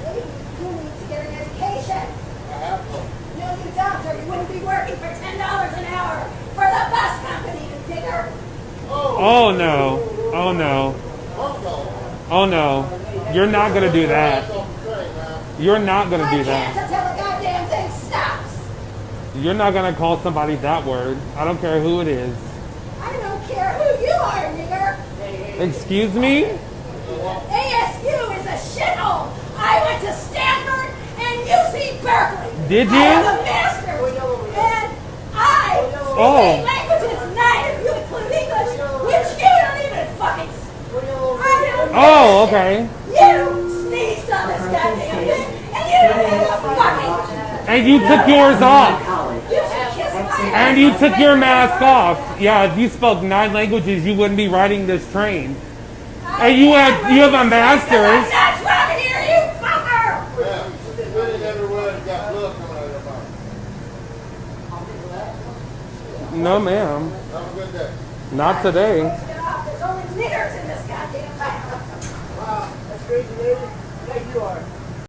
Maybe you need to get an education. I have to. No, you don't, or you wouldn't be working for $10 an hour for the bus company, you digger. Oh no. Oh no. Oh no. You're not gonna do that. You're not gonna do I can't that. until the goddamn thing stops. You're not gonna call somebody that word. I don't care who it is. I don't care who you are, nigger. Excuse me? ASU is a shithole. I went to Stanford and UC Berkeley. Did I you? have a master's. And I speak 8 languages, 9 if you include English, which you don't even fucking. I don't know. Oh, okay. You sneezed on this goddamn thing, and you don't have a fucking. And you took yours off. You should kiss my And you took your mask off. Yeah, if you spoke 9 languages, you wouldn't be riding this train. And you have a master's. I'm not trying to hear you, fucker. Yeah, spit it everywhere and got blood coming out of your mouth. No, ma'am. Have a good day. Not today. There's only niggers in this goddamn town. Wow, that's crazy, lady. Yeah, you are.